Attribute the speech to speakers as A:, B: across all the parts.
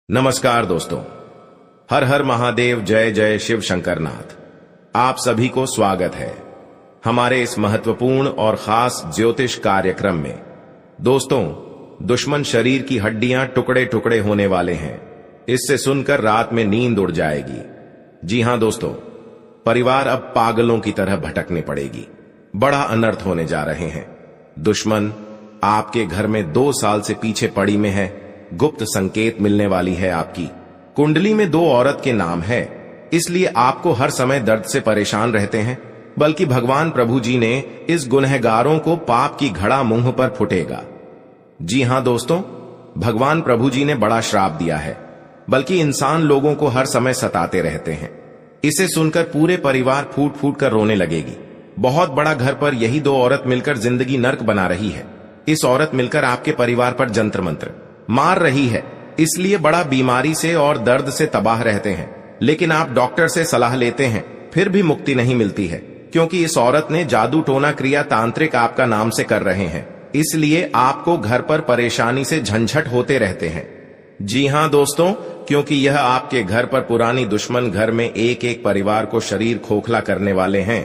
A: नमस्कार दोस्तों, हर हर महादेव, जय जय शिव शंकरनाथ। आप सभी को स्वागत है हमारे इस महत्वपूर्ण और खास ज्योतिष कार्यक्रम में। दोस्तों, दुश्मन शरीर की हड्डियां टुकड़े टुकड़े होने वाले हैं। इससे सुनकर रात में नींद उड़ जाएगी। जी हां दोस्तों, परिवार अब पागलों की तरह भटकने पड़ेगी। बड़ा अनर्थ होने जा रहे हैं। दुश्मन आपके घर में 2 साल से पीछे पड़ी में है। गुप्त संकेत मिलने वाली है। आपकी कुंडली में 2 औरत के नाम है, इसलिए आपको हर समय दर्द से परेशान रहते हैं। बल्कि भगवान प्रभु जी ने इस गुनहगारों को पाप की घड़ा मुंह पर फुटेगा। जी हां दोस्तों, भगवान प्रभु जी ने बड़ा श्राप दिया है, बल्कि इंसान लोगों को हर समय सताते रहते हैं। इसे सुनकर पूरे परिवार फूट फूट कर रोने लगेगी। बहुत बड़ा घर पर यही 2 औरत मिलकर जिंदगी नर्क बना रही है। इस औरत मिलकर आपके परिवार पर जंत्र मंत्र मार रही है, इसलिए बड़ा बीमारी से और दर्द से तबाह रहते हैं। लेकिन आप डॉक्टर से सलाह लेते हैं, फिर भी मुक्ति नहीं मिलती है, क्योंकि इस औरत ने जादू टोना क्रिया तांत्रिक आपका नाम से कर रहे हैं। इसलिए आपको घर पर परेशानी से झंझट होते रहते हैं। जी हां दोस्तों, क्योंकि यह आपके घर पर पुरानी दुश्मन घर में एक एक परिवार को शरीर खोखला करने वाले हैं।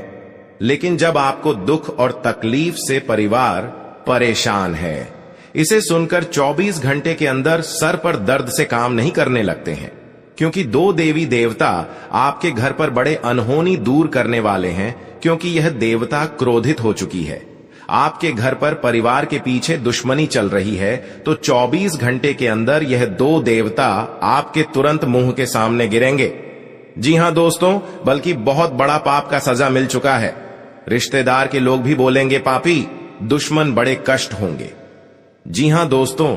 A: लेकिन जब आपको दुख और तकलीफ से परिवार परेशान है, इसे सुनकर 24 घंटे के अंदर सर पर दर्द से काम नहीं करने लगते हैं, क्योंकि 2 देवी देवता आपके घर पर बड़े अनहोनी दूर करने वाले हैं। क्योंकि यह देवता क्रोधित हो चुकी है। आपके घर पर परिवार के पीछे दुश्मनी चल रही है, तो 24 घंटे के अंदर यह 2 देवता आपके तुरंत मुंह के सामने गिरेंगे। जी हां दोस्तों, बल्कि बहुत बड़ा पाप का सजा मिल चुका है। रिश्तेदार के लोग भी बोलेंगे पापी, दुश्मन बड़े कष्ट होंगे। जी हां दोस्तों,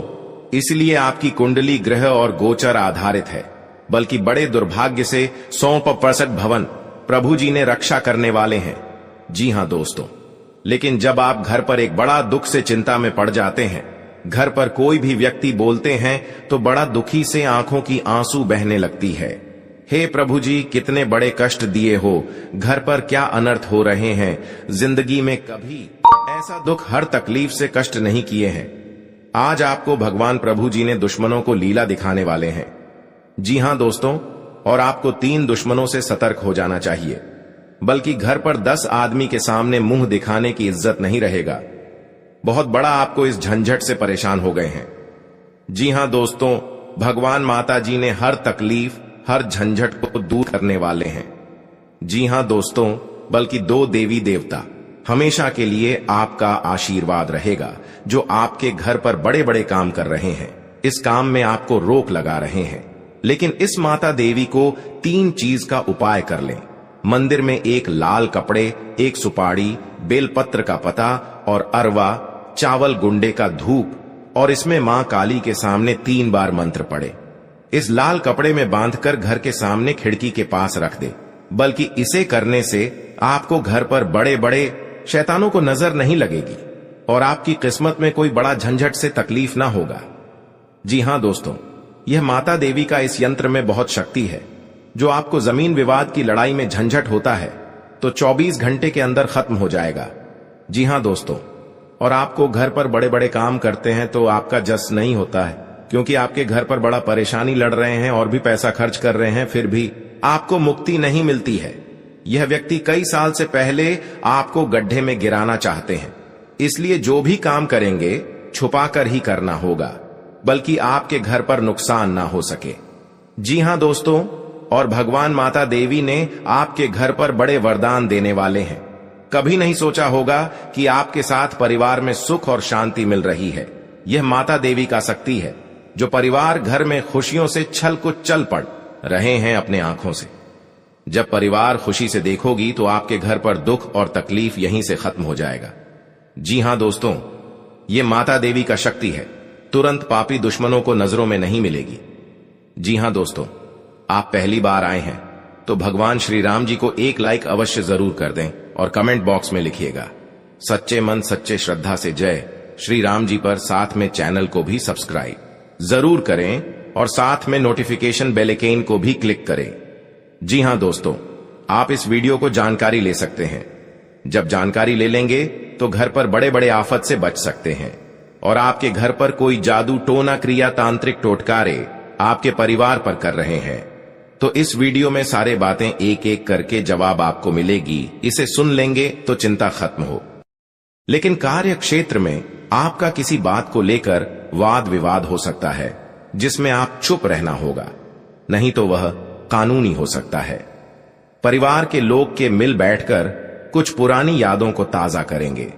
A: इसलिए आपकी कुंडली ग्रह और गोचर आधारित है। बल्कि बड़े दुर्भाग्य से 100% भवन प्रभु जी ने रक्षा करने वाले हैं। जी हां दोस्तों, लेकिन जब आप घर पर एक बड़ा दुख से चिंता में पड़ जाते हैं, घर पर कोई भी व्यक्ति बोलते हैं तो बड़ा दुखी से आंखों की आंसू बहने लगती है। हे प्रभु जी, कितने बड़े कष्ट दिए हो, घर पर क्या अनर्थ हो रहे हैं। जिंदगी में कभी ऐसा दुख, हर तकलीफ से कष्ट नहीं किए हैं। आज आपको भगवान प्रभु जी ने दुश्मनों को लीला दिखाने वाले हैं। जी हां दोस्तों, और आपको 3 दुश्मनों से सतर्क हो जाना चाहिए। बल्कि घर पर 10 आदमी के सामने मुंह दिखाने की इज्जत नहीं रहेगा। बहुत बड़ा आपको इस झंझट से परेशान हो गए हैं। जी हां दोस्तों, भगवान माता जी ने हर तकलीफ, हर झंझट को दूर करने वाले हैं। जी हां दोस्तों, बल्कि 2 देवी देवता हमेशा के लिए आपका आशीर्वाद रहेगा, जो आपके घर पर बड़े बड़े काम कर रहे हैं। इस काम में आपको रोक लगा रहे हैं। लेकिन इस माता देवी को 3 चीज का उपाय कर लें। मंदिर में एक लाल कपड़े, एक सुपाड़ी, बेलपत्र का पता और अरवा, चावल गुंडे का धूप, और इसमें मां काली के सामने 3 बार मंत्र पढ़े। इस लाल कपड़े में बांधकर घर के सामने खिड़की के पास रख दे। बल्कि इसे करने से आपको घर पर बड़े बड़े शैतानों को नजर नहीं लगेगी और आपकी किस्मत में कोई बड़ा झंझट से तकलीफ ना होगा। जी हां दोस्तों, यह माता देवी का इस यंत्र में बहुत शक्ति है, जो आपको जमीन विवाद की लड़ाई में झंझट होता है तो 24 घंटे के अंदर खत्म हो जाएगा। जी हां दोस्तों, और आपको घर पर बड़े बड़े काम करते हैं तो आपका जस नहीं होता है, क्योंकि आपके घर पर बड़ा परेशानी लड़ रहे हैं और भी पैसा खर्च कर रहे हैं, फिर भी आपको मुक्ति नहीं मिलती है। यह व्यक्ति कई साल से पहले आपको गड्ढे में गिराना चाहते हैं। इसलिए जो भी काम करेंगे छुपाकर ही करना होगा, बल्कि आपके घर पर नुकसान ना हो सके। जी हां दोस्तों, और भगवान माता देवी ने आपके घर पर बड़े वरदान देने वाले हैं। कभी नहीं सोचा होगा कि आपके साथ परिवार में सुख और शांति मिल रही है। यह माता देवी का शक्ति है, जो परिवार घर में खुशियों से छल कुछ चल पड़ रहे हैं अपने आंखों से। जब परिवार खुशी से देखोगी तो आपके घर पर दुख और तकलीफ यहीं से खत्म हो जाएगा। जी हां दोस्तों, यह माता देवी का शक्ति है, तुरंत पापी दुश्मनों को नजरों में नहीं मिलेगी। जी हां दोस्तों, आप पहली बार आए हैं तो भगवान श्री राम जी को एक लाइक अवश्य जरूर कर दें और कमेंट बॉक्स में लिखिएगा सच्चे मन सच्चे श्रद्धा से जय श्री राम जी पर। साथ में चैनल को भी सब्सक्राइब जरूर करें और साथ में नोटिफिकेशन बेल आइकन को भी क्लिक करें। जी हां दोस्तों, आप इस वीडियो को जानकारी ले सकते हैं। जब जानकारी ले लेंगे तो घर पर बड़े बड़े आफत से बच सकते हैं और आपके घर पर कोई जादू टोना क्रिया तांत्रिक टोटकारे आपके परिवार पर कर रहे हैं। तो इस वीडियो में सारे बातें एक एक करके जवाब आपको मिलेगी। इसे सुन लेंगे तो चिंता खत्म हो। लेकिन कार्य क्षेत्र में आपका किसी बात को लेकर वाद विवाद हो सकता है, जिसमें आप चुप रहना होगा, नहीं तो वह कानूनी हो सकता है। परिवार के लोग के मिल बैठकर कुछ पुरानी यादों को ताजा करेंगे।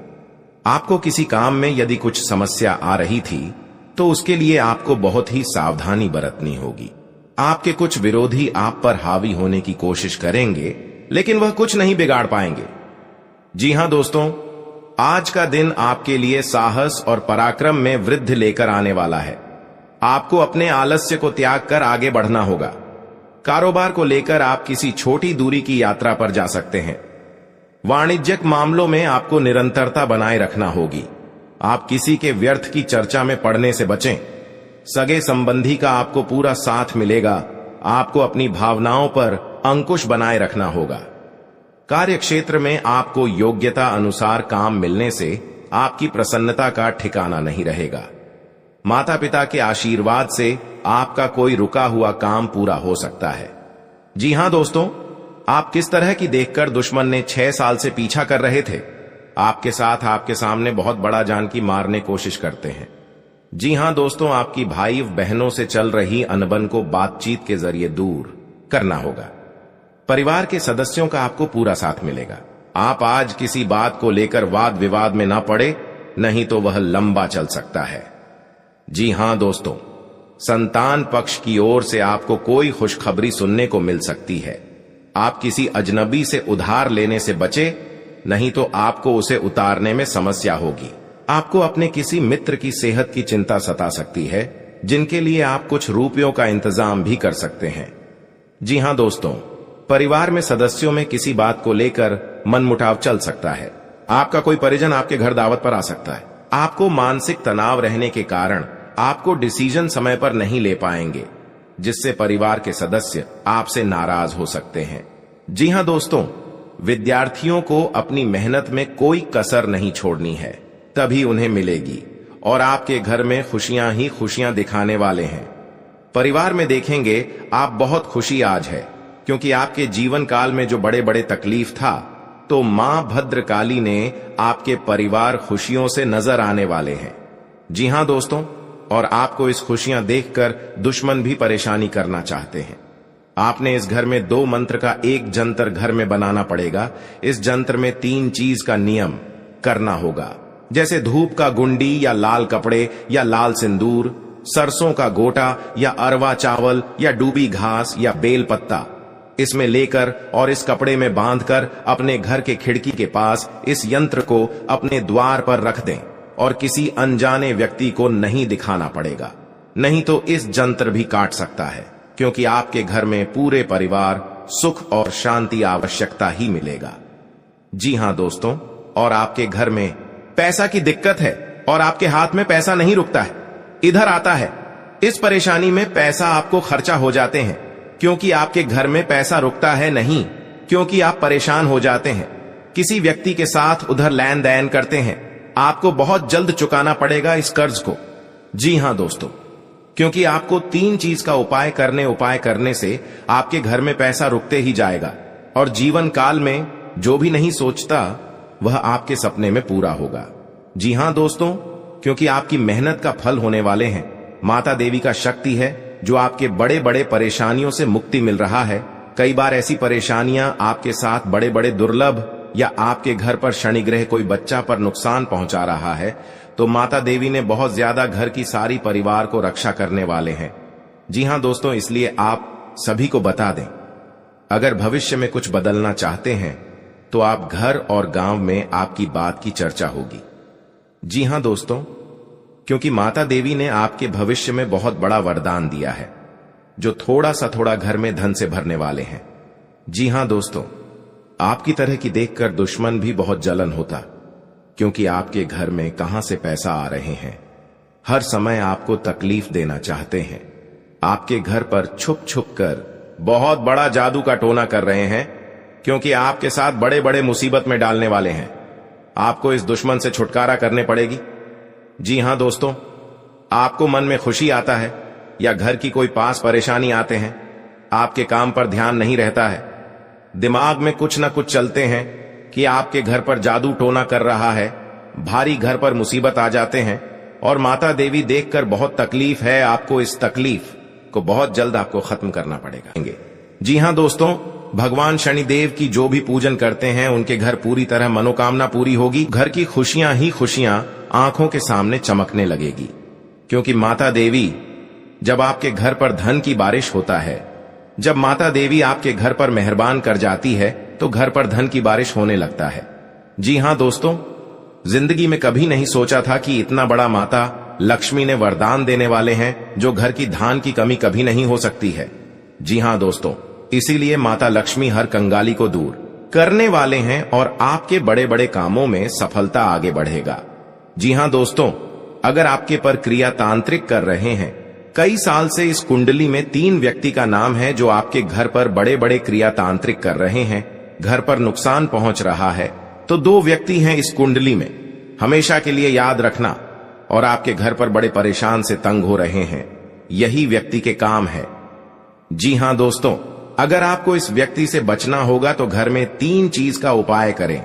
A: आपको किसी काम में यदि कुछ समस्या आ रही थी तो उसके लिए आपको बहुत ही सावधानी बरतनी होगी। आपके कुछ विरोधी आप पर हावी होने की कोशिश करेंगे, लेकिन वह कुछ नहीं बिगाड़ पाएंगे। जी हां दोस्तों, आज का दिन आपके लिए साहस और पराक्रम में वृद्धि लेकर आने वाला है। आपको अपने आलस्य को त्याग कर आगे बढ़ना होगा। कारोबार को लेकर आप किसी छोटी दूरी की यात्रा पर जा सकते हैं। वाणिज्यिक मामलों में आपको निरंतरता बनाए रखना होगी। आप किसी के व्यर्थ की चर्चा में पड़ने से बचें। सगे संबंधी का आपको पूरा साथ मिलेगा। आपको अपनी भावनाओं पर अंकुश बनाए रखना होगा। कार्य क्षेत्र में आपको योग्यता अनुसार काम मिलने से आपकी प्रसन्नता का ठिकाना नहीं रहेगा। माता पिता के आशीर्वाद से आपका कोई रुका हुआ काम पूरा हो सकता है। जी हां दोस्तों, आप किस तरह की देखकर दुश्मन ने 6 साल से पीछा कर रहे थे, आपके साथ आपके सामने बहुत बड़ा जानकी मारने कोशिश करते हैं। जी हां दोस्तों, आपकी भाई बहनों से चल रही अनबन को बातचीत के जरिए दूर करना होगा। परिवार के सदस्यों का आपको पूरा साथ मिलेगा। आप आज किसी बात को लेकर वाद विवाद में ना पड़े, नहीं तो वह लंबा चल सकता है। जी हां दोस्तों, संतान पक्ष की ओर से आपको कोई खुशखबरी सुनने को मिल सकती है। आप किसी अजनबी से उधार लेने से बचे, नहीं तो आपको उसे उतारने में समस्या होगी। आपको अपने किसी मित्र की सेहत की चिंता सता सकती है, जिनके लिए आप कुछ रुपयों का इंतजाम भी कर सकते हैं। जी हां दोस्तों, परिवार में सदस्यों में किसी बात को लेकर मनमुटाव चल सकता है। आपका कोई परिजन आपके घर दावत पर आ सकता है। आपको मानसिक तनाव रहने के कारण आपको डिसीजन समय पर नहीं ले पाएंगे, जिससे परिवार के सदस्य आपसे नाराज हो सकते हैं। जी हां दोस्तों, विद्यार्थियों को अपनी मेहनत में कोई कसर नहीं छोड़नी है, तभी उन्हें मिलेगी। और आपके घर में खुशियां ही खुशियां दिखाने वाले हैं। परिवार में देखेंगे आप बहुत खुशी आज है, क्योंकि आपके जीवन काल में जो बड़े बड़े तकलीफ था, तो मां भद्रकाली ने आपके परिवार खुशियों से नजर आने वाले हैं। जी हां दोस्तों, और आपको इस खुशियां देखकर दुश्मन भी परेशानी करना चाहते हैं। आपने इस घर में 2 मंत्र का एक जंतर घर में बनाना पड़ेगा। इस जंत्र में 3 चीज का नियम करना होगा, जैसे धूप का गुंडी या लाल कपड़े या लाल सिंदूर, सरसों का गोटा या अरवा चावल या डूबी घास या बेल पत्ता इसमें लेकर और इस कपड़े में बांधकर अपने घर के खिड़की के पास इस यंत्र को अपने द्वार पर रख दें और किसी अनजाने व्यक्ति को नहीं दिखाना पड़ेगा, नहीं तो इस जंत्र भी काट सकता है, क्योंकि आपके घर में पूरे परिवार सुख और शांति आवश्यकता ही मिलेगा। जी हां दोस्तों, और आपके घर में पैसा की दिक्कत है और आपके हाथ में पैसा नहीं रुकता है, इधर आता है। इस परेशानी में पैसा आपको खर्चा हो जाते हैं, क्योंकि आपके घर में पैसा रुकता है नहीं, क्योंकि आप परेशान हो जाते हैं। किसी व्यक्ति के साथ उधर लेन देन करते हैं, आपको बहुत जल्द चुकाना पड़ेगा इस कर्ज को। जी हां दोस्तों, क्योंकि आपको 3 चीज का उपाय करने से आपके घर में पैसा रुकते ही जाएगा, और जीवन काल में जो भी नहीं सोचता वह आपके सपने में पूरा होगा। जी हां दोस्तों, क्योंकि आपकी मेहनत का फल होने वाले हैं। माता देवी का शक्ति है जो आपके बड़े बड़े परेशानियों से मुक्ति मिल रहा है। कई बार ऐसी परेशानियां आपके साथ बड़े बड़े दुर्लभ, या आपके घर पर शनि ग्रह कोई बच्चा पर नुकसान पहुंचा रहा है, तो माता देवी ने बहुत ज्यादा घर की सारी परिवार को रक्षा करने वाले हैं। जी हां दोस्तों, इसलिए आप सभी को बता दें, अगर भविष्य में कुछ बदलना चाहते हैं तो आप घर और गांव में आपकी बात की चर्चा होगी। जी हां दोस्तों, क्योंकि माता देवी ने आपके भविष्य में बहुत बड़ा वरदान दिया है, जो थोड़ा घर में धन से भरने वाले हैं। जी हां दोस्तों, आपकी तरह की देखकर दुश्मन भी बहुत जलन होता, क्योंकि आपके घर में कहां से पैसा आ रहे हैं। हर समय आपको तकलीफ देना चाहते हैं। आपके घर पर छुप छुप कर बहुत बड़ा जादू का टोना कर रहे हैं, क्योंकि आपके साथ बड़े बड़े मुसीबत में डालने वाले हैं। आपको इस दुश्मन से छुटकारा करने पड़ेगी। जी हां दोस्तों, आपको मन में खुशी आता है, या घर की कोई पास परेशानी आते हैं, आपके काम पर ध्यान नहीं रहता है, दिमाग में कुछ न कुछ चलते हैं कि आपके घर पर जादू टोना कर रहा है, भारी घर पर मुसीबत आ जाते हैं और माता देवी देखकर बहुत तकलीफ है, आपको इस तकलीफ को बहुत जल्द आपको खत्म करना पड़ेगा। जी हां दोस्तों, भगवान शनिदेव की जो भी पूजन करते हैं उनके घर पूरी तरह मनोकामना पूरी होगी। घर की खुशियां ही खुशियां आंखों के सामने चमकने लगेगी, क्योंकि माता देवी जब आपके घर पर धन की बारिश होता है, जब माता देवी आपके घर पर मेहरबान कर जाती है तो घर पर धन की बारिश होने लगता है। जी हां दोस्तों, जिंदगी में कभी नहीं सोचा था कि इतना बड़ा माता लक्ष्मी ने वरदान देने वाले हैं जो घर की धान की कमी कभी नहीं हो सकती है। जी हां दोस्तों, इसीलिए माता लक्ष्मी हर कंगाली को दूर करने वाले हैं और आपके बड़े बड़े कामों में सफलता आगे बढ़ेगा। जी हां दोस्तों, अगर आपके पर क्रिया तांत्रिक कर रहे हैं, कई साल से इस कुंडली में 3 व्यक्ति का नाम है जो आपके घर पर बड़े बड़े क्रिया तांत्रिक कर रहे हैं, घर पर नुकसान पहुंच रहा है, तो 2 व्यक्ति हैं इस कुंडली में, हमेशा के लिए याद रखना। और आपके घर पर बड़े परेशान से तंग हो रहे हैं, यही व्यक्ति के काम है। जी हां दोस्तों, अगर आपको इस व्यक्ति से बचना होगा तो घर में 3 चीज का उपाय करें।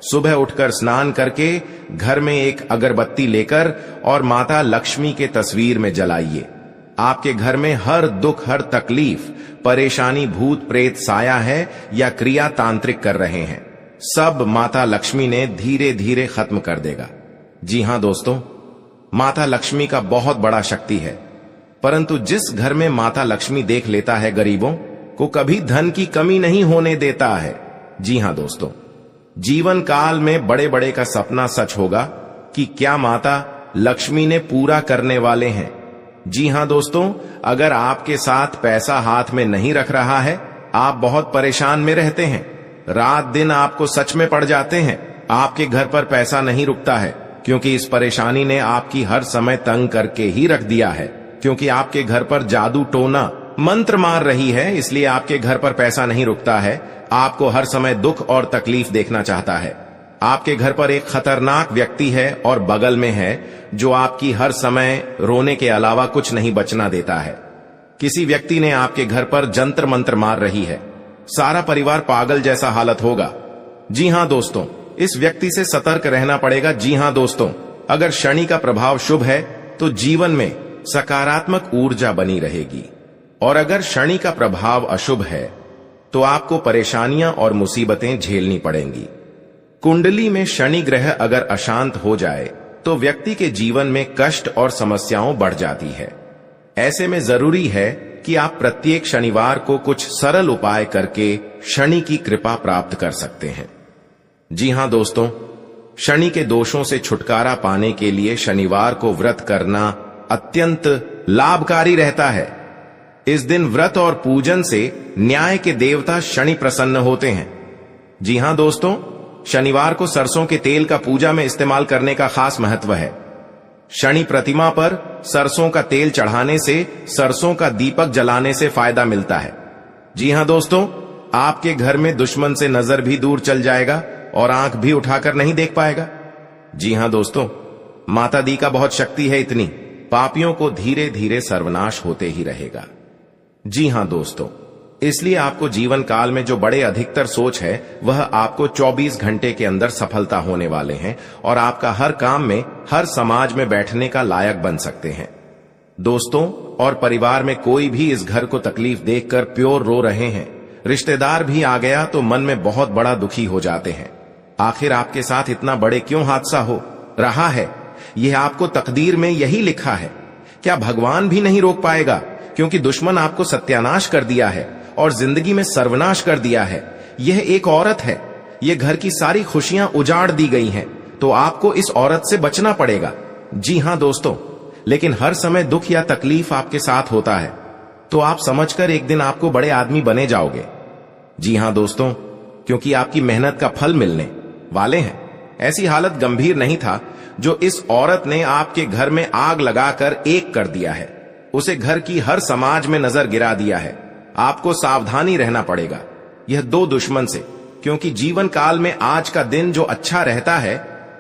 A: सुबह उठकर स्नान करके घर में एक अगरबत्ती लेकर और माता लक्ष्मी के तस्वीर में जलाइए। आपके घर में हर दुख, हर तकलीफ, परेशानी, भूत प्रेत साया है या क्रिया तांत्रिक कर रहे हैं, सब माता लक्ष्मी ने धीरे धीरे खत्म कर देगा। जी हां दोस्तों, माता लक्ष्मी का बहुत बड़ा शक्ति है, परंतु जिस घर में माता लक्ष्मी देख लेता है गरीबों को कभी धन की कमी नहीं होने देता है। जी हां दोस्तों, जीवन काल में बड़े बड़े का सपना सच होगा कि क्या माता लक्ष्मी ने पूरा करने वाले हैं। जी हां दोस्तों, अगर आपके साथ पैसा हाथ में नहीं रख रहा है, आप बहुत परेशान में रहते हैं, रात दिन आपको सच में पड़ जाते हैं, आपके घर पर पैसा नहीं रुकता है, क्योंकि इस परेशानी ने आपकी हर समय तंग करके ही रख दिया है, क्योंकि आपके घर पर जादू टोना मंत्र मार रही है, इसलिए आपके घर पर पैसा नहीं रुकता है, आपको हर समय दुख और तकलीफ देखना चाहता है। आपके घर पर एक खतरनाक व्यक्ति है और बगल में है जो आपकी हर समय रोने के अलावा कुछ नहीं बचना देता है। किसी व्यक्ति ने आपके घर पर जंतर मंत्र मार रही है, सारा परिवार पागल जैसा हालत होगा। जी हां दोस्तों, इस व्यक्ति से सतर्क रहना पड़ेगा। जी हां दोस्तों, अगर शनि का प्रभाव शुभ है तो जीवन में सकारात्मक ऊर्जा बनी रहेगी, और अगर शनि का प्रभाव अशुभ है तो आपको परेशानियां और मुसीबतें झेलनी पड़ेंगी। कुंडली में शनि ग्रह अगर अशांत हो जाए तो व्यक्ति के जीवन में कष्ट और समस्याओं बढ़ जाती है। ऐसे में जरूरी है कि आप प्रत्येक शनिवार को कुछ सरल उपाय करके शनि की कृपा प्राप्त कर सकते हैं। जी हां दोस्तों, शनि के दोषों से छुटकारा पाने के लिए शनिवार को व्रत करना अत्यंत लाभकारी रहता है। इस दिन व्रत और पूजन से न्याय के देवता शनि प्रसन्न होते हैं। जी हां दोस्तों, शनिवार को सरसों के तेल का पूजा में इस्तेमाल करने का खास महत्व है। शनि प्रतिमा पर सरसों का तेल चढ़ाने से सरसों का दीपक जलाने से फायदा मिलता है। जी हां दोस्तों, आपके घर में दुश्मन से नजर भी दूर चल जाएगा और आंख भी उठाकर नहीं देख पाएगा। जी हां दोस्तों, माता दी का बहुत शक्ति है इतनी, पापियों को धीरे धीरे सर्वनाश होते ही रहेगा। जी हां दोस्तों, इसलिए आपको जीवन काल में जो बड़े अधिकतर सोच है वह आपको 24 घंटे के अंदर सफलता होने वाले हैं और आपका हर काम में, हर समाज में बैठने का लायक बन सकते हैं। दोस्तों और परिवार में कोई भी इस घर को तकलीफ देखकर प्योर रो रहे हैं, रिश्तेदार भी आ गया तो मन में बहुत बड़ा दुखी हो जाते हैं। आखिर आपके साथ इतना बड़े क्यों हादसा हो रहा है? यह आपको तकदीर में यही लिखा है। क्या भगवान भी नहीं रोक पाएगा? क्योंकि दुश्मन आपको सत्यानाश कर दिया है और जिंदगी में सर्वनाश कर दिया है। यह एक औरत है, यह घर की सारी खुशियां उजाड़ दी गई हैं, तो आपको इस औरत से बचना पड़ेगा। जी हां दोस्तों, लेकिन हर समय दुख या तकलीफ आपके साथ होता है तो आप समझकर एक दिन आपको बड़े आदमी बने जाओगे। जी हां दोस्तों, क्योंकि आपकी मेहनत का फल मिलने वाले हैं। ऐसी हालत गंभीर नहीं था जो इस औरत ने आपके घर में आग लगाकर एक कर दिया है, उसे घर की हर समाज में नजर गिरा दिया है। आपको सावधानी रहना पड़ेगा यह 2 दुश्मन से, क्योंकि जीवन काल में आज का दिन जो अच्छा रहता है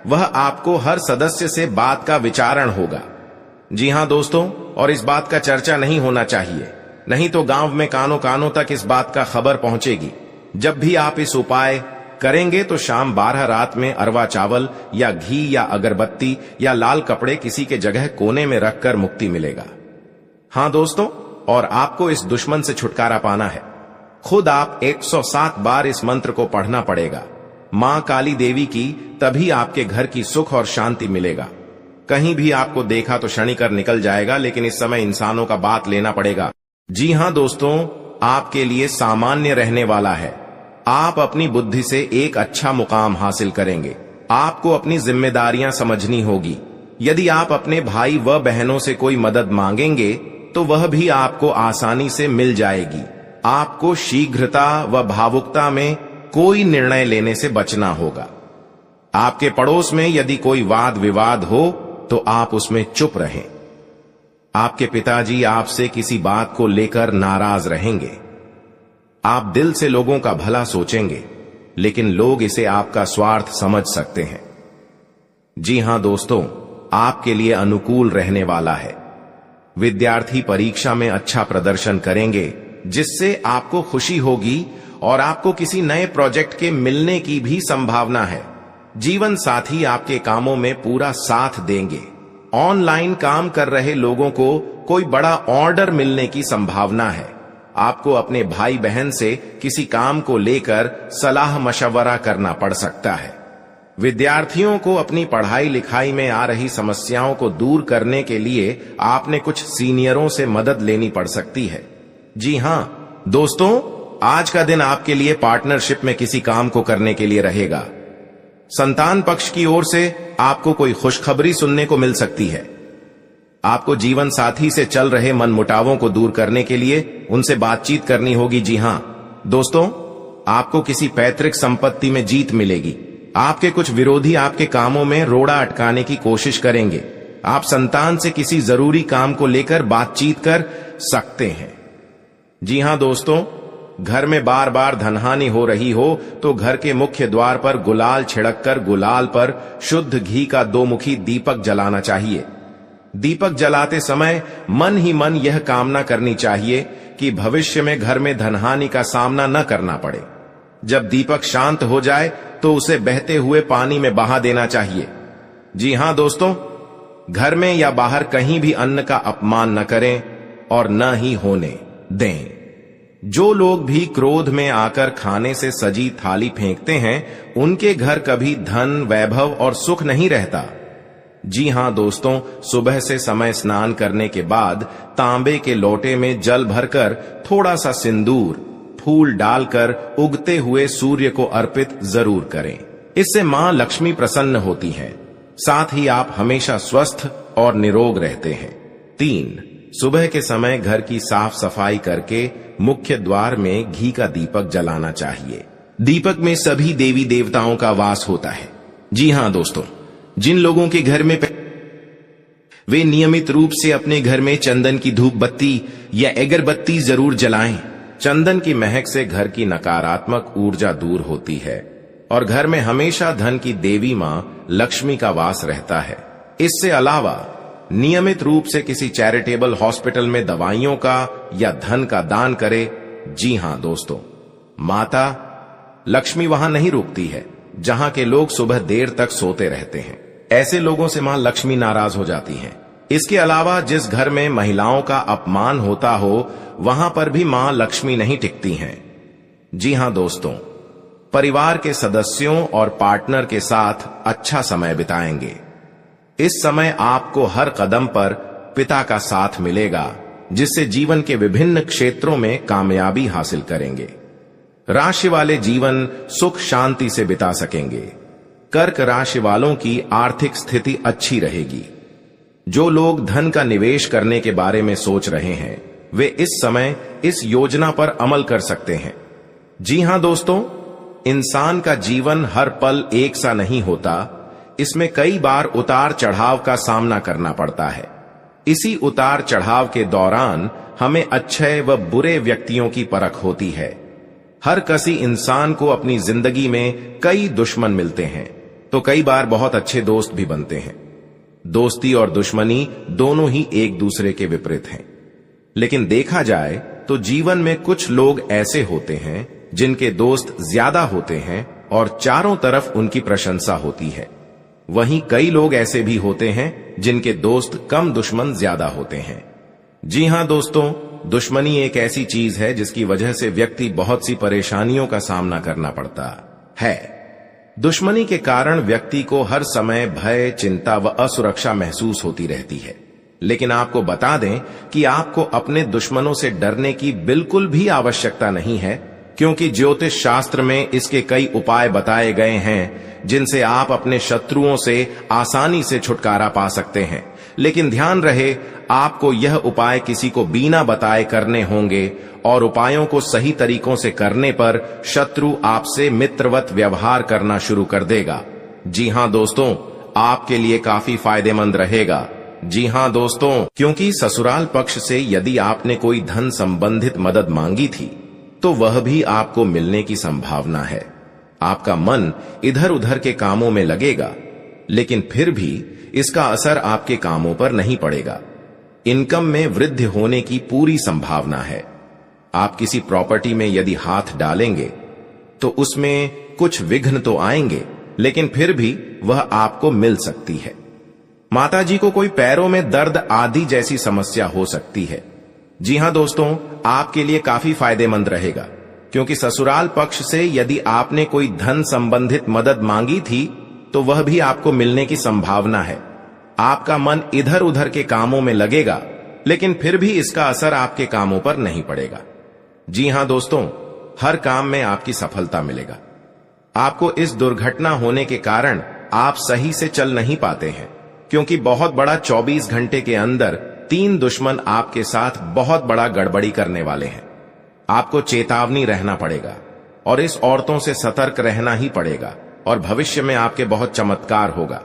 A: वह आपको हर सदस्य से बात का विचारण होगा। जी हां दोस्तों, और इस बात का चर्चा नहीं होना चाहिए, नहीं तो गांव में कानों कानों तक इस बात का खबर पहुंचेगी। जब भी आप इस उपाय करेंगे तो शाम 12 रात में अरवा चावल या घी या अगरबत्ती या लाल कपड़े किसी के जगह कोने में रखकर मुक्ति मिलेगा। हां दोस्तों, और आपको इस दुश्मन से छुटकारा पाना है। खुद आप 107 बार इस मंत्र को पढ़ना पड़ेगा, मां काली देवी की, तभी आपके घर की सुख और शांति मिलेगा। कहीं भी आपको देखा तो क्षणिकर निकल जाएगा, लेकिन इस समय इंसानों का बात लेना पड़ेगा। जी हां दोस्तों, आपके लिए सामान्य रहने वाला है। आप अपनी बुद्धि से एक अच्छा मुकाम हासिल करेंगे। आपको अपनी जिम्मेदारियां समझनी होगी। यदि आप अपने भाई व बहनों से कोई मदद मांगेंगे तो वह भी आपको आसानी से मिल जाएगी। आपको शीघ्रता व भावुकता में कोई निर्णय लेने से बचना होगा। आपके पड़ोस में यदि कोई वाद विवाद हो तो आप उसमें चुप रहें। आपके पिताजी आपसे किसी बात को लेकर नाराज रहेंगे। आप दिल से लोगों का भला सोचेंगे, लेकिन लोग इसे आपका स्वार्थ समझ सकते हैं। जी हां दोस्तों, आपके लिए अनुकूल रहने वाला है। विद्यार्थी परीक्षा में अच्छा प्रदर्शन करेंगे, जिससे आपको खुशी होगी और आपको किसी नए प्रोजेक्ट के मिलने की भी संभावना है। जीवन साथी आपके कामों में पूरा साथ देंगे। ऑनलाइन काम कर रहे लोगों को कोई बड़ा ऑर्डर मिलने की संभावना है। आपको अपने भाई बहन से किसी काम को लेकर सलाह मशवरा करना पड़ सकता है। विद्यार्थियों को अपनी पढ़ाई लिखाई में आ रही समस्याओं को दूर करने के लिए आपने कुछ सीनियरों से मदद लेनी पड़ सकती है। जी हां दोस्तों, आज का दिन आपके लिए पार्टनरशिप में किसी काम को करने के लिए रहेगा। संतान पक्ष की ओर से आपको कोई खुशखबरी सुनने को मिल सकती है। आपको जीवन साथी से चल रहे मनमुटावों को दूर करने के लिए उनसे बातचीत करनी होगी। जी हां दोस्तों, आपको किसी पैतृक संपत्ति में जीत मिलेगी। आपके कुछ विरोधी आपके कामों में रोड़ा अटकाने की कोशिश करेंगे। आप संतान से किसी जरूरी काम को लेकर बातचीत कर सकते हैं। जी हां दोस्तों, घर में बार बार धनहानि हो रही हो तो घर के मुख्य द्वार पर गुलाल छिड़ककर गुलाल पर शुद्ध घी का 2 मुखी दीपक जलाना चाहिए। दीपक जलाते समय मन ही मन यह कामना करनी चाहिए कि भविष्य में घर में धनहानि का सामना न करना पड़े। जब दीपक शांत हो जाए तो उसे बहते हुए पानी में बहा देना चाहिए। जी हां दोस्तों, घर में या बाहर कहीं भी अन्न का अपमान न करें और न ही होने दें। जो लोग भी क्रोध में आकर खाने से सजी थाली फेंकते हैं, उनके घर कभी धन, वैभव और सुख नहीं रहता। जी हां दोस्तों, सुबह से समय स्नान करने के बाद तांबे के लोटे में जल भरकर थोड़ा सा सिंदूर, फूल डालकर उगते हुए सूर्य को अर्पित जरूर करें। इससे मां लक्ष्मी प्रसन्न होती हैं। साथ ही आप हमेशा स्वस्थ और निरोग रहते हैं। 3, सुबह के समय घर की साफ सफाई करके मुख्य द्वार में घी का दीपक जलाना चाहिए। दीपक में सभी देवी देवताओं का वास होता है। जी हां दोस्तों, जिन लोगों के घर में वे नियमित रूप से अपने घर में चंदन की धूप बत्ती या अगरबत्ती जरूर जलाएं। चंदन की महक से घर की नकारात्मक ऊर्जा दूर होती है और घर में हमेशा धन की देवी मां लक्ष्मी का वास रहता है। इससे अलावा नियमित रूप से किसी चैरिटेबल हॉस्पिटल में दवाइयों का या धन का दान करें। जी हां दोस्तों, माता लक्ष्मी वहां नहीं रुकती है जहां के लोग सुबह देर तक सोते रहते हैं। ऐसे लोगों से मां लक्ष्मी नाराज हो जाती हैं। इसके अलावा जिस घर में महिलाओं का अपमान होता हो, वहां पर भी मां लक्ष्मी नहीं टिकती हैं। जी हां दोस्तों, परिवार के सदस्यों और पार्टनर के साथ अच्छा समय बिताएंगे। इस समय आपको हर कदम पर पिता का साथ मिलेगा, जिससे जीवन के विभिन्न क्षेत्रों में कामयाबी हासिल करेंगे। राशि वाले जीवन सुख शांति से बिता सकेंगे। कर्क राशि वालों की आर्थिक स्थिति अच्छी रहेगी। जो लोग धन का निवेश करने के बारे में सोच रहे हैं, वे इस समय इस योजना पर अमल कर सकते हैं। जी हां दोस्तों, इंसान का जीवन हर पल एक सा नहीं होता। इसमें कई बार उतार चढ़ाव का सामना करना पड़ता है। इसी उतार चढ़ाव के दौरान हमें अच्छे व बुरे व्यक्तियों की परख होती है। हर किसी इंसान को अपनी जिंदगी में कई दुश्मन मिलते हैं, तो कई बार बहुत अच्छे दोस्त भी बनते हैं। दोस्ती और दुश्मनी दोनों ही एक दूसरे के विपरीत हैं। लेकिन देखा जाए तो जीवन में कुछ लोग ऐसे होते हैं जिनके दोस्त ज्यादा होते हैं और चारों तरफ उनकी प्रशंसा होती है। वहीं कई लोग ऐसे भी होते हैं जिनके दोस्त कम, दुश्मन ज्यादा होते हैं। जी हां दोस्तों, दुश्मनी एक ऐसी चीज है जिसकी वजह से व्यक्ति बहुत सी परेशानियों का सामना करना पड़ता है। दुश्मनी के कारण व्यक्ति को हर समय भय, चिंता व असुरक्षा महसूस होती रहती है। लेकिन आपको बता दें कि आपको अपने दुश्मनों से डरने की बिल्कुल भी आवश्यकता नहीं है, क्योंकि ज्योतिष शास्त्र में इसके कई उपाय बताए गए हैं जिनसे आप अपने शत्रुओं से आसानी से छुटकारा पा सकते हैं। लेकिन ध्यान रहे, आपको यह उपाय किसी को बिना बताए करने होंगे और उपायों को सही तरीकों से करने पर शत्रु आपसे मित्रवत व्यवहार करना शुरू कर देगा। जी हां दोस्तों, आपके लिए काफी फायदेमंद रहेगा। जी हां दोस्तों, क्योंकि ससुराल पक्ष से यदि आपने कोई धन संबंधित मदद मांगी थी तो वह भी आपको मिलने की संभावना है। आपका मन इधर उधर के कामों में लगेगा, लेकिन फिर भी इसका असर आपके कामों पर नहीं पड़ेगा। इनकम में वृद्धि होने की पूरी संभावना है। आप किसी प्रॉपर्टी में यदि हाथ डालेंगे तो उसमें कुछ विघ्न तो आएंगे, लेकिन फिर भी वह आपको मिल सकती है। माताजी को कोई पैरों में दर्द आदि जैसी समस्या हो सकती है। जी हां दोस्तों, आपके लिए काफी फायदेमंद रहेगा, क्योंकि ससुराल पक्ष से यदि आपने कोई धन संबंधित मदद मांगी थी तो वह भी आपको मिलने की संभावना है। आपका मन इधर उधर के कामों में लगेगा, लेकिन फिर भी इसका असर आपके कामों पर नहीं पड़ेगा। जी हां दोस्तों, हर काम में आपकी सफलता मिलेगा। आपको इस दुर्घटना होने के कारण आप सही से चल नहीं पाते हैं, क्योंकि बहुत बड़ा 24 घंटे के अंदर 3 दुश्मन आपके साथ बहुत बड़ा गड़बड़ी करने वाले हैं। आपको चेतावनी रहना पड़ेगा और इस औरतों से सतर्क रहना ही पड़ेगा। और भविष्य में आपके बहुत चमत्कार होगा,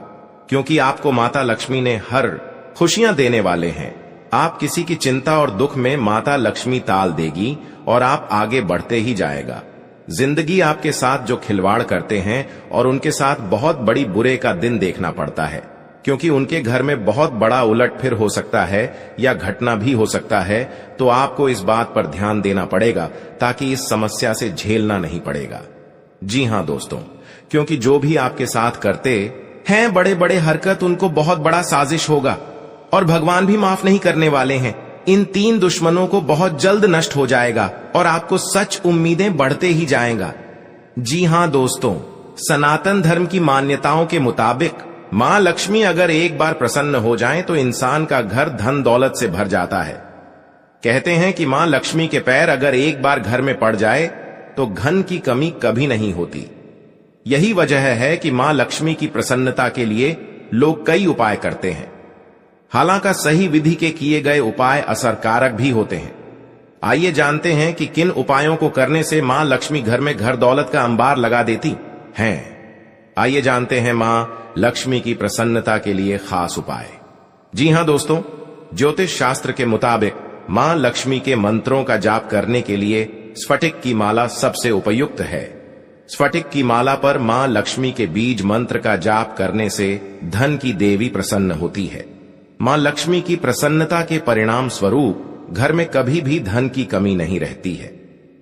A: क्योंकि आपको माता लक्ष्मी ने हर खुशियां देने वाले हैं। आप किसी की चिंता और दुख में माता लक्ष्मी ताल देगी और आप आगे बढ़ते ही जाएगा। जिंदगी आपके साथ जो खिलवाड़ करते हैं और उनके साथ बहुत बड़ी बुरे का दिन देखना पड़ता है, क्योंकि उनके घर में बहुत बड़ा उलटफेर हो सकता है या घटना भी हो सकता है। तो आपको इस बात पर ध्यान देना पड़ेगा ताकि इस समस्या से झेलना नहीं पड़ेगा। जी हां दोस्तों, क्योंकि जो भी आपके साथ करते हैं बड़े बड़े हरकत, उनको बहुत बड़ा साजिश होगा और भगवान भी माफ नहीं करने वाले हैं। इन 3 दुश्मनों को बहुत जल्द नष्ट हो जाएगा और आपको सच उम्मीदें बढ़ते ही जाएगा। जी हां दोस्तों, सनातन धर्म की मान्यताओं के मुताबिक मां लक्ष्मी अगर एक बार प्रसन्न हो जाएं तो इंसान का घर धन दौलत से भर जाता है। कहते हैं कि मां लक्ष्मी के पैर अगर एक बार घर में पड़ जाए तो धन की कमी कभी नहीं होती। यही वजह है कि मां लक्ष्मी की प्रसन्नता के लिए लोग कई उपाय करते हैं। हालांकि सही विधि के किए गए उपाय असरकारक भी होते हैं। आइए जानते हैं कि किन उपायों को करने से मां लक्ष्मी घर में घर दौलत का अंबार लगा देती हैं। आइए जानते हैं मां लक्ष्मी की प्रसन्नता के लिए खास उपाय। जी हां दोस्तों, ज्योतिष शास्त्र के मुताबिक मां लक्ष्मी के मंत्रों का जाप करने के लिए स्फटिक की माला सबसे उपयुक्त है। स्फटिक की माला पर मां लक्ष्मी के बीज मंत्र का जाप करने से धन की देवी प्रसन्न होती है। मां लक्ष्मी की प्रसन्नता के परिणाम स्वरूप घर में कभी भी धन की कमी नहीं रहती है।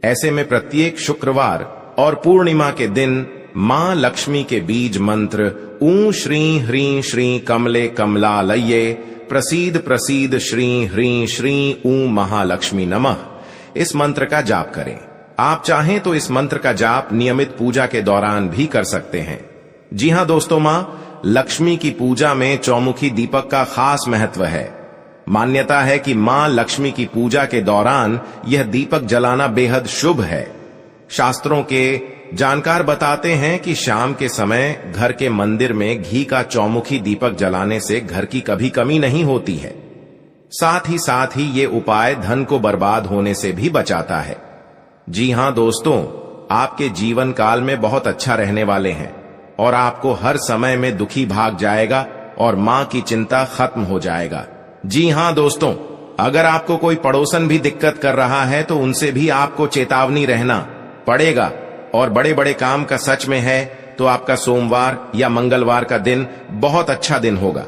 A: ऐसे में प्रत्येक शुक्रवार और पूर्णिमा के दिन मां लक्ष्मी के बीज मंत्र ऊ श्री ह्री श्री कमले कमलालये प्रसीद प्रसीद श्री ह्री श्री ऊ महालक्ष्मी नमः, इस मंत्र का जाप करें। आप चाहें तो इस मंत्र का जाप नियमित पूजा के दौरान भी कर सकते हैं। जी हां दोस्तों, मां लक्ष्मी की पूजा में चौमुखी दीपक का खास महत्व है। मान्यता है कि मां लक्ष्मी की पूजा के दौरान यह दीपक जलाना बेहद शुभ है। शास्त्रों के जानकार बताते हैं कि शाम के समय घर के मंदिर में घी का चौमुखी दीपक जलाने से घर की कभी कमी नहीं होती है। साथ ही ये उपाय धन को बर्बाद होने से भी बचाता है। जी हां दोस्तों, आपके जीवन काल में बहुत अच्छा रहने वाले हैं और आपको हर समय में दुखी भाग जाएगा और मां की चिंता खत्म हो जाएगा। जी हां दोस्तों, अगर आपको कोई पड़ोसन भी दिक्कत कर रहा है तो उनसे भी आपको चेतावनी रहना पड़ेगा। और बड़े बड़े काम का सच में है तो आपका सोमवार या मंगलवार का दिन बहुत अच्छा दिन होगा।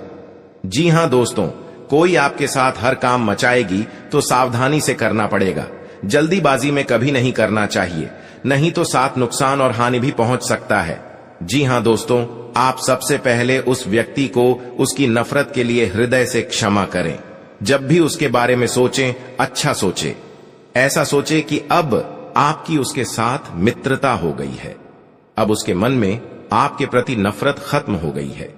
A: जी हां दोस्तों, कोई आपके साथ हर काम मचाएगी तो सावधानी से करना पड़ेगा। जल्दीबाजी में कभी नहीं करना चाहिए, नहीं तो साथ नुकसान और हानि भी पहुंच सकता है। जी हां दोस्तों, आप सबसे पहले उस व्यक्ति को उसकी नफरत के लिए हृदय से क्षमा करें। जब भी उसके बारे में सोचें, अच्छा सोचें। ऐसा सोचें कि अब आपकी उसके साथ मित्रता हो गई है, अब उसके मन में आपके प्रति नफरत खत्म हो गई है।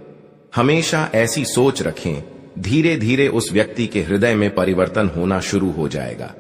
A: हमेशा ऐसी सोच रखें, धीरे धीरे उस व्यक्ति के हृदय में परिवर्तन होना शुरू हो जाएगा।